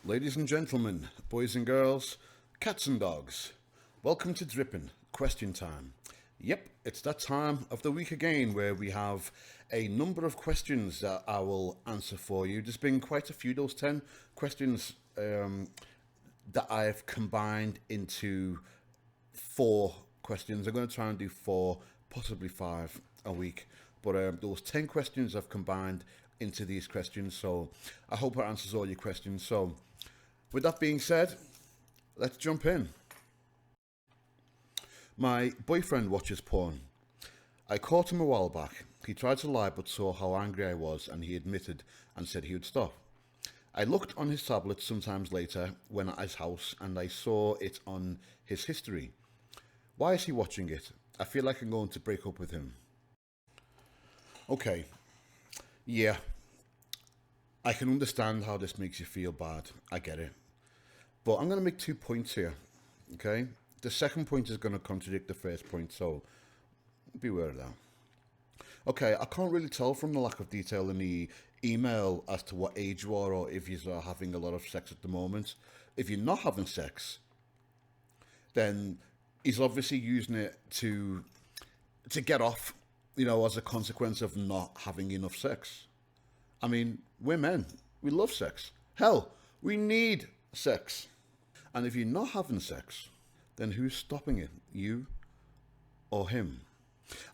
Ladies and gentlemen, boys and girls, cats and dogs, welcome to Drippin, question time. Yep, it's that time of the week again where we have a number of questions that I will answer for you. There's been quite a few, those 10 questions that I've combined into 4 questions. I'm going to try and do 4, possibly 5 a week. But those 10 questions I've combined into these questions, so I hope it answers all your questions. So with that being said, let's jump in. My boyfriend watches porn. I caught him a while back. He tried to lie but saw how angry I was and he admitted and said he would stop. I looked on his tablet sometimes later when at his house and I saw it on his history. Why is he watching it? I feel like I'm going to break up with him. Okay, yeah, I can understand how this makes you feel bad. I get it. But I'm going to make 2 points here, okay? The second point is going to contradict the first point, so beware of that. Okay, I can't really tell from the lack of detail in the email as to what age you are or if you are having a lot of sex at the moment. If you're not having sex, then he's obviously using it to get off, as a consequence of not having enough sex. I mean, we're men. We love sex. Hell, we need sex. And if you're not having sex, then who's stopping it? You or him?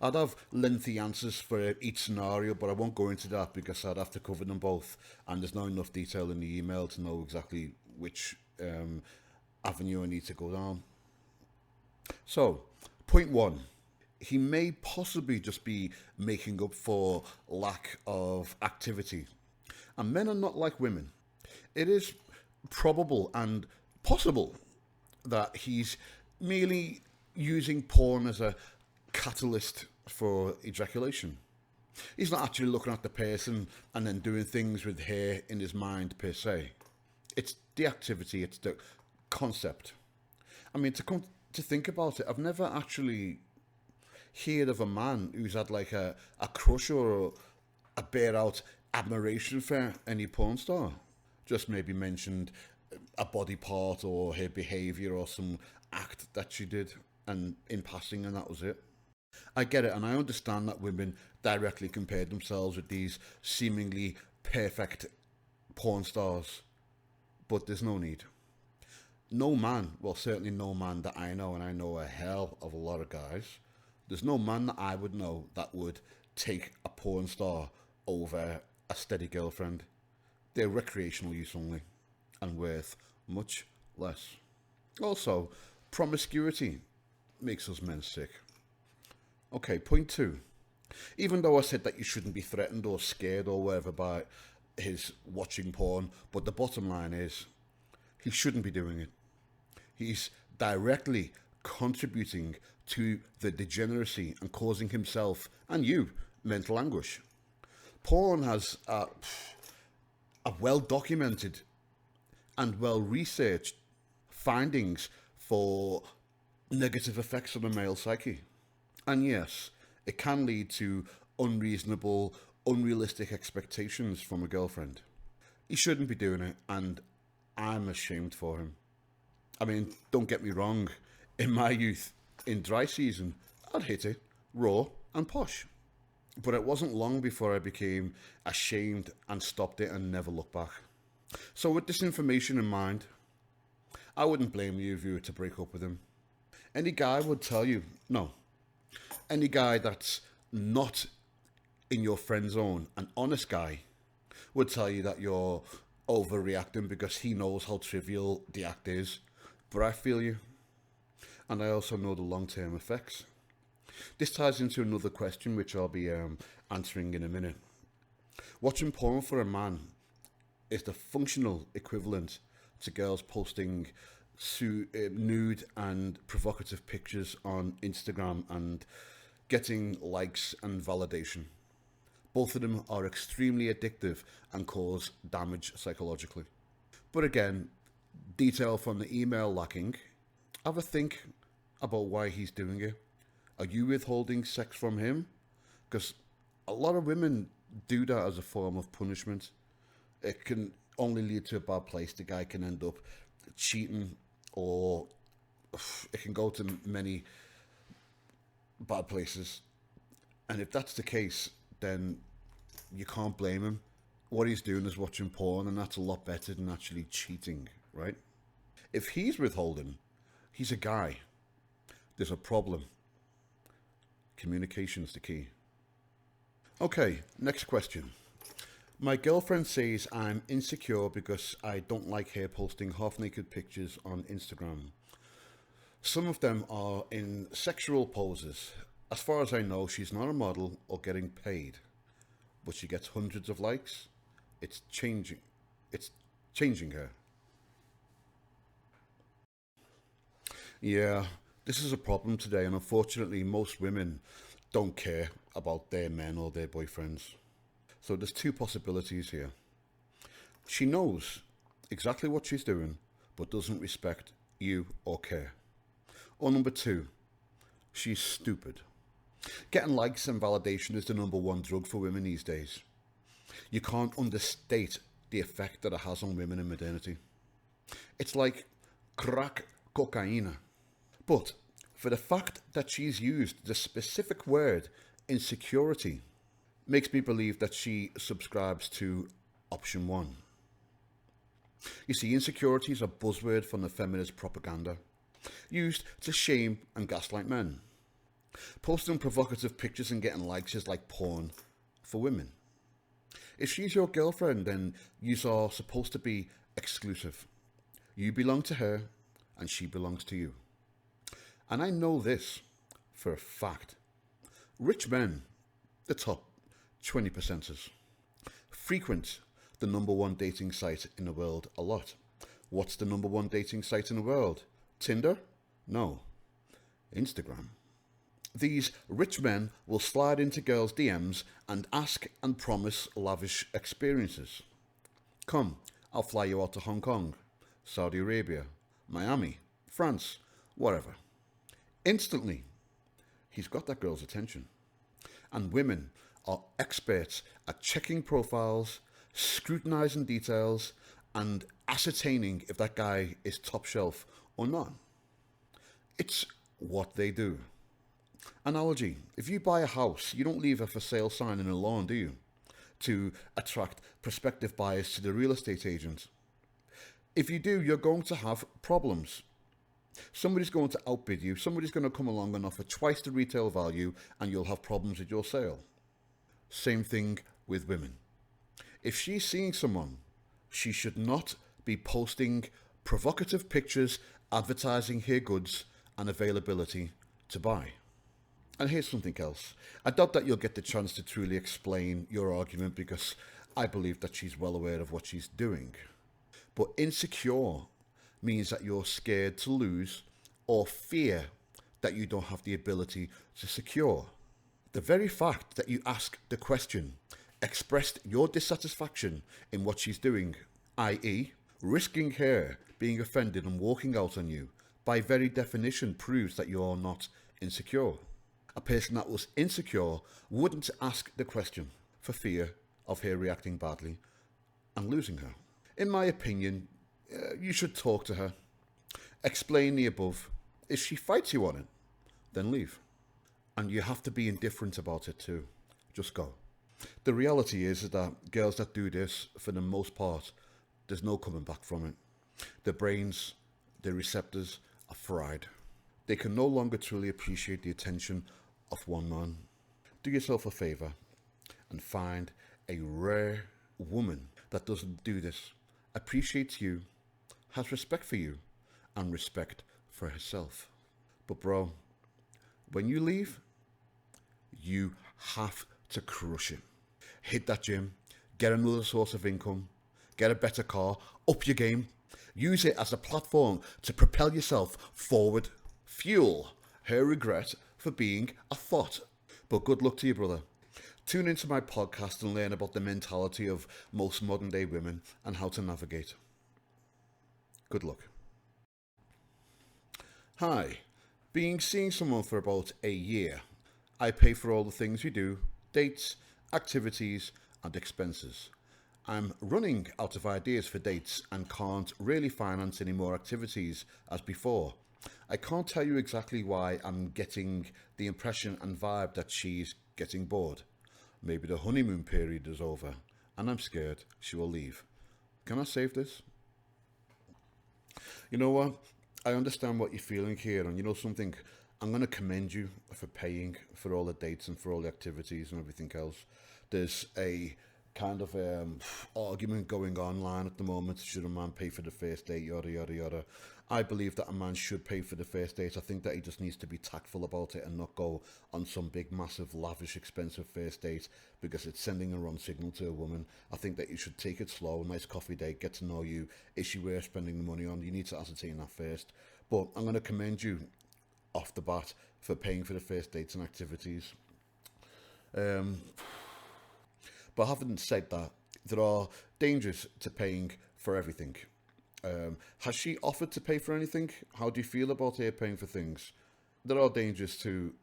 I'd have lengthy answers for each scenario, but I won't go into that because I'd have to cover them both, and there's not enough detail in the email to know exactly which avenue I need to go down. So, point 1. He may possibly just be making up for lack of activity. And men are not like women. It is probable and possible that he's merely using porn as a catalyst for ejaculation. He's not actually looking at the person and then doing things with her in his mind per se. It's the activity, it's the concept. I mean, to think about it, I've never actually heard of a man who's had like a crush or a bare out admiration for any porn star. Just maybe mentioned a body part or her behaviour or some act that she did, and in passing, and that was it. I get it, and I understand that women directly compare themselves with these seemingly perfect porn stars, but there's no need. No man, well, certainly no man that I know, and I know a hell of a lot of guys, there's no man that I would know that would take a porn star over a steady girlfriend. They're recreational use only and worth much less. Also, promiscuity makes us men sick. Okay, point 2. Even though I said that you shouldn't be threatened or scared or whatever by his watching porn, but the bottom line is he shouldn't be doing it. He's directly contributing to the degeneracy and causing himself and you mental anguish. Porn has a well documented and well researched findings for negative effects on the male psyche. And yes, it can lead to unreasonable, unrealistic expectations from a girlfriend. He shouldn't be doing it, and I'm ashamed for him. I mean, don't get me wrong, in my youth, in dry season, I'd hit it, raw and posh. But it wasn't long before I became ashamed and stopped it and never looked back. So with this information in mind, I wouldn't blame you if you were to break up with him. Any guy would tell you, no. Any guy that's not in your friend zone, an honest guy, would tell you that you're overreacting because he knows how trivial the act is. But I feel you. And I also know the long-term effects. This ties into another question which I'll be answering in a minute. Watching porn for a man is the functional equivalent to girls posting nude and provocative pictures on Instagram and getting likes and validation. Both of them are extremely addictive and cause damage psychologically. But again, detail from the email lacking. Have a think about why he's doing it. Are you withholding sex from him? Because a lot of women do that as a form of punishment. It can only lead to a bad place. The guy can end up cheating, or it can go to many bad places. And if that's the case, then you can't blame him. What he's doing is watching porn, and that's a lot better than actually cheating, right? If he's withholding, he's a guy. There's a problem. Communication's the key. Okay, next question. My girlfriend says I'm insecure because I don't like her posting half-naked pictures on Instagram. Some of them are in sexual poses. As far as I know, she's not a model or getting paid, but she gets hundreds of likes. It's changing. It's changing her. Yeah, this is a problem today, and unfortunately, most women don't care about their men or their boyfriends. So there's two possibilities here. She knows exactly what she's doing, but doesn't respect you or care. Or number two, she's stupid. Getting likes and validation is the number one drug for women these days. You can't understate the effect that it has on women in modernity. It's like crack cocaine. But for the fact that she's used the specific word insecurity makes me believe that she subscribes to option one. You see, insecurity is a buzzword from the feminist propaganda, used to shame and gaslight men. Posting provocative pictures and getting likes is like porn for women. If she's your girlfriend, then you are supposed to be exclusive. You belong to her and she belongs to you. And I know this for a fact. Rich men, the top 20%ers, frequent the number one dating site in the world a lot. What's the number one dating site in the world? Tinder? No. Instagram. These rich men will slide into girls' DMs and ask and promise lavish experiences. Come, I'll fly you out to Hong Kong, Saudi Arabia, Miami, France, whatever. Instantly, he's got that girl's attention. And women are experts at checking profiles, scrutinizing details, and ascertaining if that guy is top shelf or not. It's what they do. Analogy: if you buy a house, you don't leave a for sale sign in a lawn, do you? To attract prospective buyers to the real estate agent. If you do, you're going to have problems. Somebody's going to outbid you, somebody's going to come along and offer twice the retail value, and you'll have problems with your sale. Same thing with women. If she's seeing someone, she should not be posting provocative pictures advertising her goods and availability to buy. And here's something else. I doubt that you'll get the chance to truly explain your argument, because I believe that she's well aware of what she's doing. But insecure means that you're scared to lose or fear that you don't have the ability to secure. The very fact that you asked the question expressed your dissatisfaction in what she's doing, i.e., risking her being offended and walking out on you, by very definition proves that you're not insecure. A person that was insecure wouldn't ask the question for fear of her reacting badly and losing her. In my opinion, you should talk to her, explain the above. If she fights you on it, then leave. And you have to be indifferent about it too. Just go. The reality is that girls that do this, for the most part, there's no coming back from it. Their brains, their receptors are fried. They can no longer truly appreciate the attention of one man. Do yourself a favour and find a rare woman that doesn't do this, appreciates you, has respect for you, and respect for herself. But bro, when you leave, you have to crush it. Hit that gym, get another source of income, get a better car, up your game, use it as a platform to propel yourself forward. Fuel her regret for being a thought. But good luck to you, brother. Tune into my podcast and learn about the mentality of most modern day women and how to navigate. Good luck. Hi. Seeing someone for about a year. I pay for all the things we do, dates, activities and expenses. I'm running out of ideas for dates and can't really finance any more activities as before. I can't tell you exactly why. I'm getting the impression and vibe that she's getting bored. Maybe the honeymoon period is over and I'm scared she will leave. Can I save this? You know what? I understand what you're feeling here, and you know something? I'm going to commend you for paying for all the dates and for all the activities and everything else. There's a kind of argument going online at the moment. Should a man pay for the first date? Yada yada yada. I believe that a man should pay for the first date. I think that he just needs to be tactful about it and not go on some big, massive, lavish, expensive first date because it's sending a wrong signal to a woman. I think that you should take it slow, nice coffee date, get to know you. Is she worth spending the money on? You need to ascertain that first. But I'm going to commend you off the bat for paying for the first dates and activities. But having said that, there are dangers to paying for everything. Has she offered to pay for anything? How do you feel about her paying for things? There are dangers to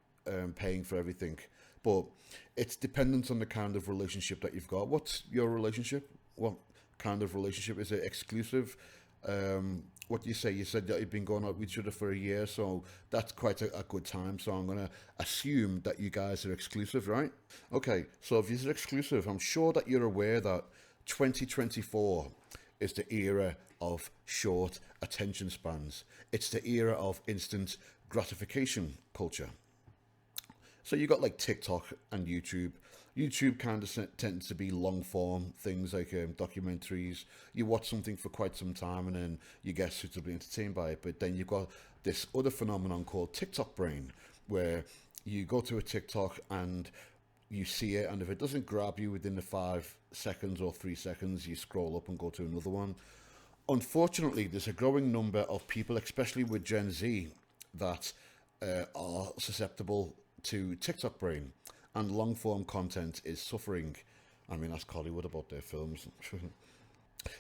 paying for everything, but it's dependent on the kind of relationship that you've got. What's your relationship? What kind of relationship? Is it exclusive? What do you say? You said that you've been going out with each other for a year, so that's quite a good time. So I'm going to assume that you guys are exclusive, right? Okay, so if you're exclusive, I'm sure that you're aware that 2024 is the era of short attention spans. It's the era of instant gratification culture. So you got like TikTok and YouTube. YouTube kind of tends to be long form things like documentaries. You watch something for quite some time and then you get suitably entertained by it. But then you've got this other phenomenon called TikTok brain, where you go to a TikTok and you see it, and if it doesn't grab you within the 5 seconds or 3 seconds, you scroll up and go to another one. Unfortunately, there's a growing number of people, especially with Gen Z, that are susceptible to TikTok brain, and long form content is suffering. I mean, ask Hollywood about their films.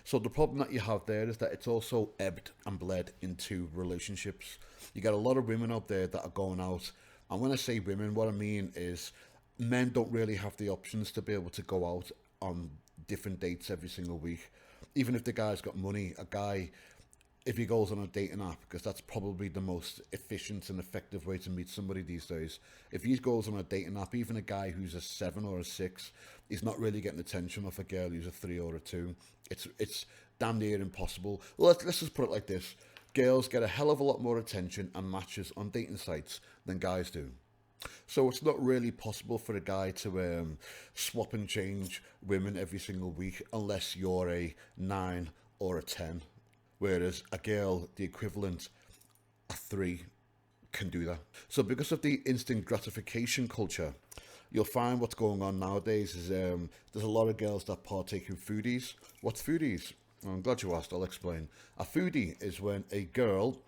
So the problem that you have there is that it's also ebbed and bled into relationships. You got a lot of women out there that are going out, and when I say women, what I mean is men don't really have the options to be able to go out on different dates every single week. Even if the guy's got money, a guy, if he goes on a dating app, because that's probably the most efficient and effective way to meet somebody these days. If he goes on a dating app, even a guy who's a 7 or a 6, he's not really getting attention off a girl who's a 3 or a 2. It's damn near impossible. Well, let's just put it like this. Girls get a hell of a lot more attention and matches on dating sites than guys do. So it's not really possible for a guy to swap and change women every single week unless you're a 9 or a 10. Whereas a girl, the equivalent, a 3, can do that. So because of the instant gratification culture, you'll find what's going on nowadays is there's a lot of girls that partake in foodies. What's foodies? I'm glad you asked, I'll explain. A foodie is when a girl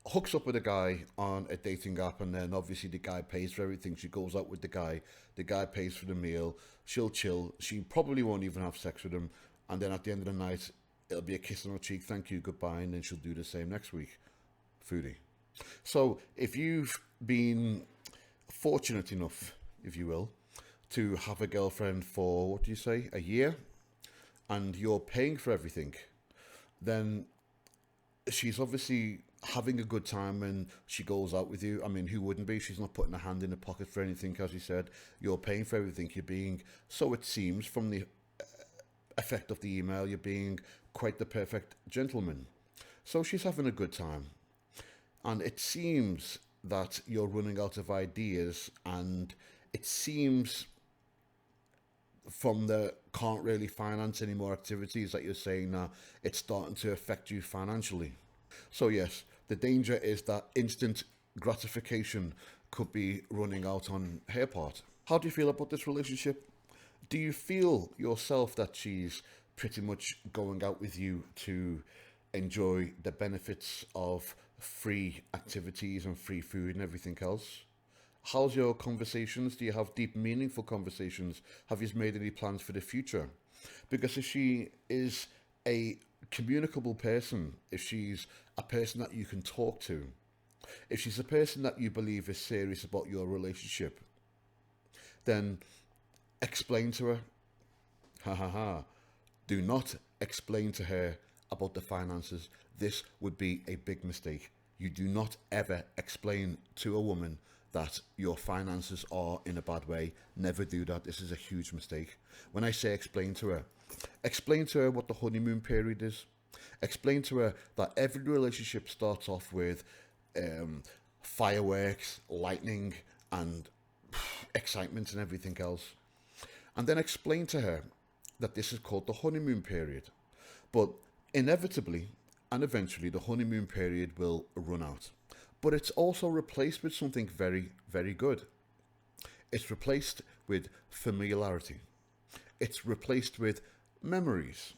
hooks up with a guy on a dating app, and then obviously the guy pays for everything. She goes out with the guy pays for the meal, she'll chill, she probably won't even have sex with him, and then at the end of the night it'll be a kiss on her cheek, thank you, goodbye, and then she'll do the same next week. Foodie. So if you've been fortunate enough, if you will, to have a girlfriend for, what do you say, a year, and you're paying for everything, then she's obviously having a good time when she goes out with you. I mean, who wouldn't be? She's not putting a hand in the pocket for anything, as you said. You're paying for everything. You're being, so it seems from the effect of the email, you're being quite the perfect gentleman. So she's having a good time. And it seems that you're running out of ideas, and it seems from the can't really finance any more activities that you're saying that it's starting to affect you financially. So yes, the danger is that instant gratification could be running out on her part. How do you feel about this relationship? Do you feel yourself that she's pretty much going out with you to enjoy the benefits of free activities and free food and everything else? How's your conversations? Do you have deep, meaningful conversations? Have you made any plans for the future? Because if she is a communicable person, if she's a person that you can talk to, if she's a person that you believe is serious about your relationship, then explain to her, ha ha ha, Do not explain to her about the finances. This would be a big mistake. You do not ever explain to a woman that your finances are in a bad way. Never do that. This is a huge mistake. When I say explain to her what the honeymoon period is. Explain to her that every relationship starts off with fireworks, lightning, and excitement and everything else. And then explain to her that this is called the honeymoon period. But inevitably and eventually, the honeymoon period will run out. But it's also replaced with something very, very good. It's replaced with familiarity. It's replaced with memories.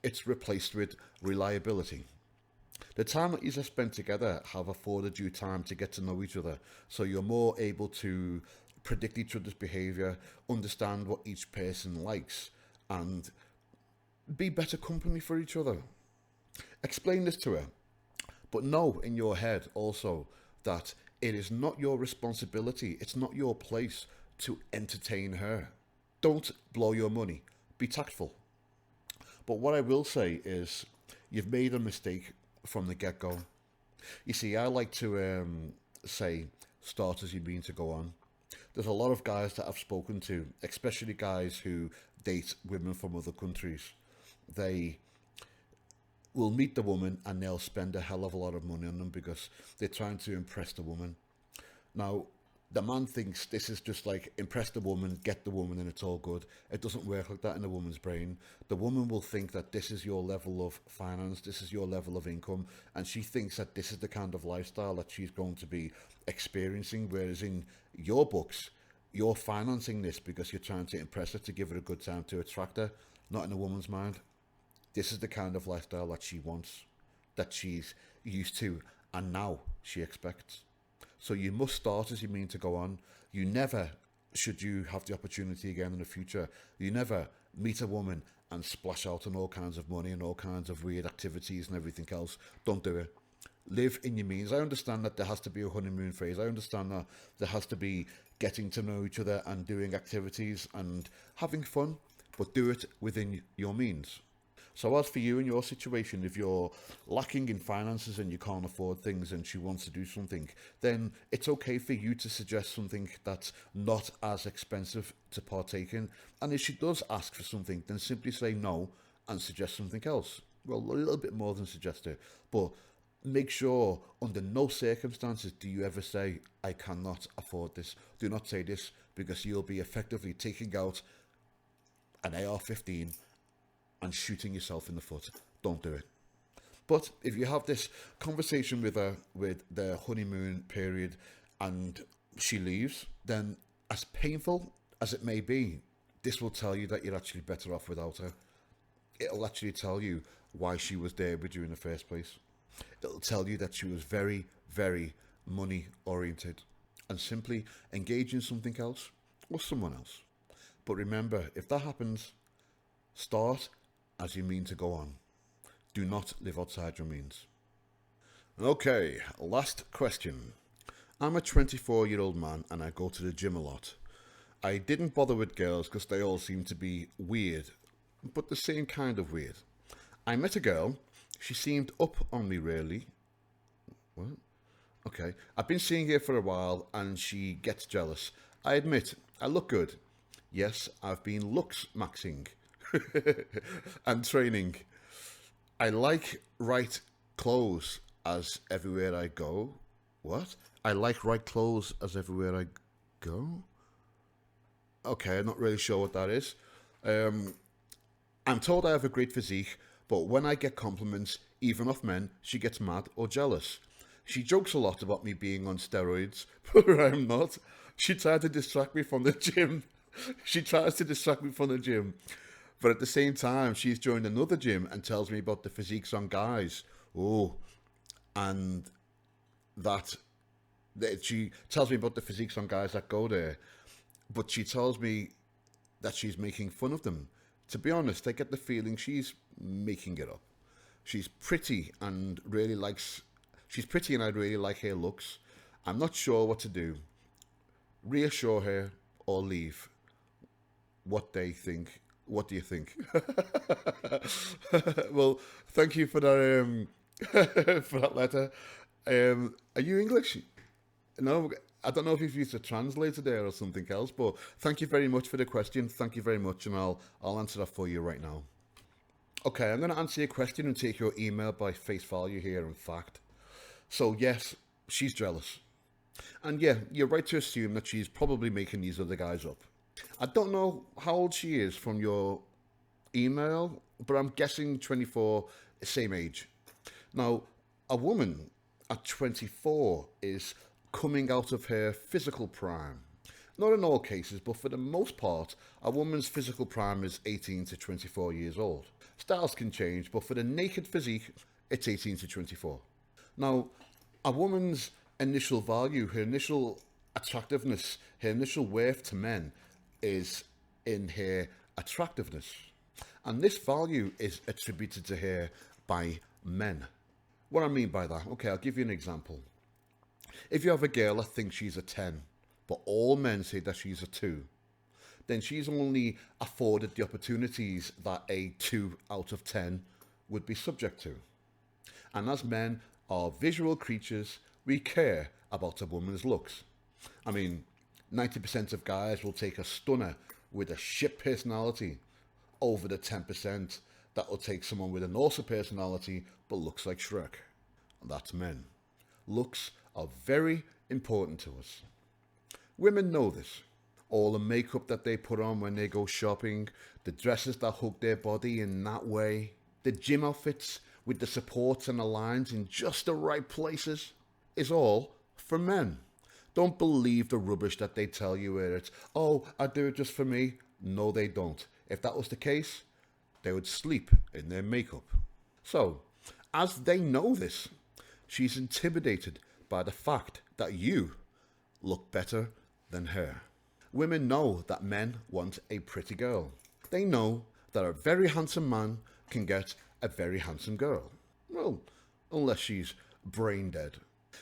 It's replaced with reliability. The time that you have spent together have afforded you time to get to know each other, so you're more able to predict each other's behaviour, understand what each person likes, and be better company for each other. Explain this to her, but know in your head also that it is not your responsibility, it's not your place to entertain her. Don't blow your money. Be tactful. But what I will say is, you've made a mistake from the get-go. You see, I like to say, start as you mean to go on. There's a lot of guys that I've spoken to, especially guys who date women from other countries. They will meet the woman and they'll spend a hell of a lot of money on them because they're trying to impress the woman. Now, the man thinks this is just like impress the woman, get the woman, and it's all good. It doesn't work like that in a woman's brain. The woman will think that this is your level of finance, this is your level of income, and she thinks that this is the kind of lifestyle that she's going to be experiencing, whereas in your books, you're financing this because you're trying to impress her, to give her a good time, to attract her. Not in a woman's mind. This is the kind of lifestyle that she wants, that she's used to, and now she expects. So you must start as you mean to go on. You never, should you have the opportunity again in the future, you never meet a woman and splash out on all kinds of money and all kinds of weird activities and everything else. Don't do it. Live in your means. I understand that there has to be a honeymoon phase. I understand that there has to be getting to know each other and doing activities and having fun, but do it within your means. So as for you in your situation, if you're lacking in finances and you can't afford things and she wants to do something, then it's okay for you to suggest something that's not as expensive to partake in. And if she does ask for something, then simply say no and suggest something else. Well, a little bit more than suggest it. But make sure under no circumstances do you ever say, I cannot afford this. Do not say this, because you'll be effectively taking out an AR-15 and shooting yourself in the foot. Don't do it. But if you have this conversation with her with the honeymoon period and she leaves, then as painful as it may be, this will tell you that you're actually better off without her. It'll actually tell you why she was there with you in the first place. It'll tell you that she was very, very money oriented and simply engage in something else or someone else. But remember, if that happens, start as you mean to go on. Do not live outside your means. Okay, last question. I'm a 24-year-old man and I go to the gym a lot. I didn't bother with girls because they all seem to be weird, but the same kind of weird. I met a girl. She seemed up on me really. What? Okay. I've been seeing her for a while and she gets jealous. I admit, I look good. Yes, I've been looks maxing and training. I like right clothes as everywhere I go. What? I like right clothes as everywhere I go? Okay, I'm not really sure what that is. I'm told I have a great physique, but when I get compliments, even off men, she gets mad or jealous. She jokes a lot about me being on steroids, but I'm not. She tried to distract me from the gym. She tries to distract me from the gym. But at the same time, she's joined another gym and tells me about the physiques on guys. Oh, and that she tells me about the physiques on guys that go there. But she tells me that she's making fun of them. To be honest, I get the feeling she's making it up. She's pretty and really likes... She's pretty and I really like her looks. I'm not sure what to do. Reassure her or leave. What they think What do you think? Well, thank you for that for that letter. Are you English? No, I don't know if you've used a translator there or something else, but thank you very much for the question. Thank you very much, and I'll answer that for you right now. Okay, I'm going to answer your question and take your email by face value here, in fact. So, yes, she's jealous. And yeah, you're right to assume that she's probably making these other guys up. I don't know how old she is from your email, but I'm guessing 24, same age. Now, a woman at 24 is coming out of her physical prime. Not in all cases, but for the most part, a woman's physical prime is 18 to 24 years old. Styles can change, but for the naked physique, it's 18 to 24. Now, a woman's initial value, her initial attractiveness, her initial worth to men is in her attractiveness. And this value is attributed to her by men. What I mean by that, okay, I'll give you an example. If you have a girl that thinks she's a 10, but all men say that she's a 2, then she's only afforded the opportunities that a 2 out of 10 would be subject to. And as men are visual creatures, we care about a woman's looks. I mean, 90% of guys will take a stunner with a shit personality over the 10% that will take someone with an awesome personality but looks like Shrek. And that's men. Looks are very important to us. Women know this. All the makeup that they put on when they go shopping, the dresses that hug their body in that way, the gym outfits with the supports and the lines in just the right places, is all for men. Don't believe the rubbish that they tell you where it's, oh, I do it just for me. No, they don't. If that was the case, they would sleep in their makeup. So, as they know this, she's intimidated by the fact that you look better than her. Women know that men want a pretty girl. They know that a very handsome man can get a very handsome girl. Well, unless she's brain dead.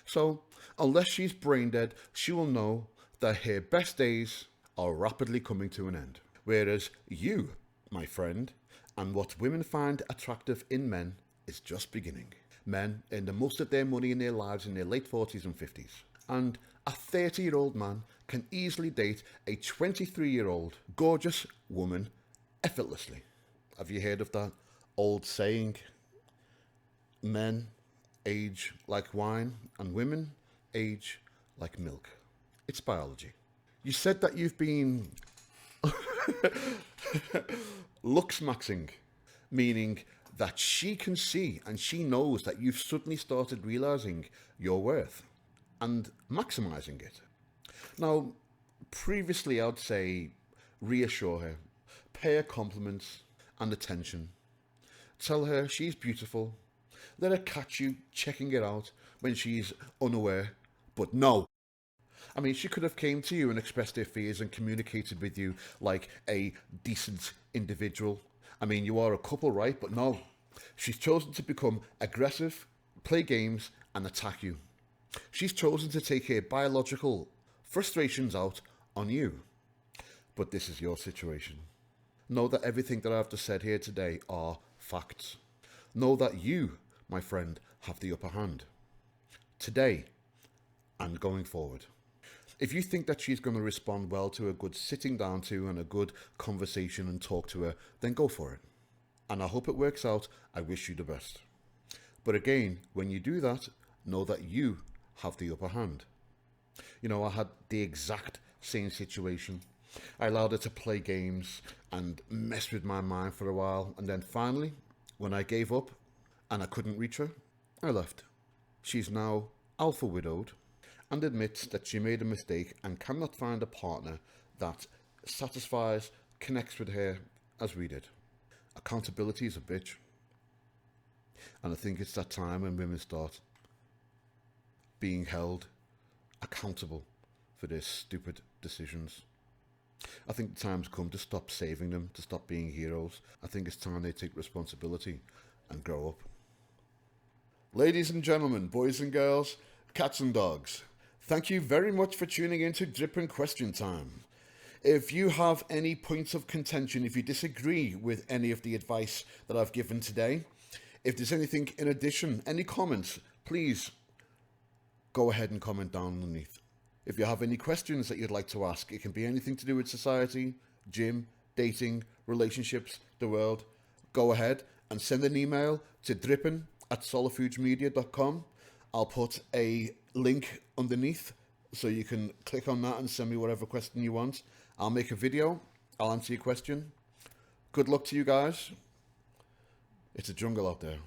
So, unless she's brain dead, she will know that her best days are rapidly coming to an end. Whereas you, my friend, and what women find attractive in men is just beginning. Men earn the most of their money in their lives in their late 40s and 50s. And a 30-year-old man can easily date a 23-year-old gorgeous woman effortlessly. Have you heard of that old saying? Men age like wine and women age like milk. It's biology. You said that you've been looks maxing, meaning that she can see and she knows that you've suddenly started realizing your worth and maximizing it. Now, previously I'd say reassure her, pay her compliments and attention, tell her she's beautiful, let her catch you checking it out when she's unaware, but no. I mean, she could have came to you and expressed her fears and communicated with you like a decent individual. I mean, you are a couple, right? But no. She's chosen to become aggressive, play games, and attack you. She's chosen to take her biological frustrations out on you. But this is your situation. Know that everything that I've just said here today are facts. Know that you, my friend, have the upper hand. Today and going forward. If you think that she's going to respond well to a good sitting down to and a good conversation and talk to her, then go for it. And I hope it works out. I wish you the best. But again, when you do that, know that you have the upper hand. You know, I had the exact same situation. I allowed her to play games and mess with my mind for a while. And then finally, when I gave up and I couldn't reach her, I left. She's now alpha widowed and admits that she made a mistake and cannot find a partner that satisfies, connects with her as we did. Accountability is a bitch. And I think it's that time when women start being held accountable for their stupid decisions. I think the time's come to stop saving them, to stop being heroes. I think it's time they take responsibility and grow up. Ladies and gentlemen, boys and girls, cats and dogs, thank you very much for tuning in to Drippin' Question Time. If you have any points of contention, if you disagree with any of the advice that I've given today, if there's anything in addition, any comments, please go ahead and comment down underneath. If you have any questions that you'd like to ask, it can be anything to do with society, gym, dating, relationships, the world. Go ahead and send an email to drippin@solifoodsmedia.com. I'll put a link underneath so you can click on that and send me whatever question you want. I'll make a video. I'll answer your question. Good luck to you guys. It's a jungle out there.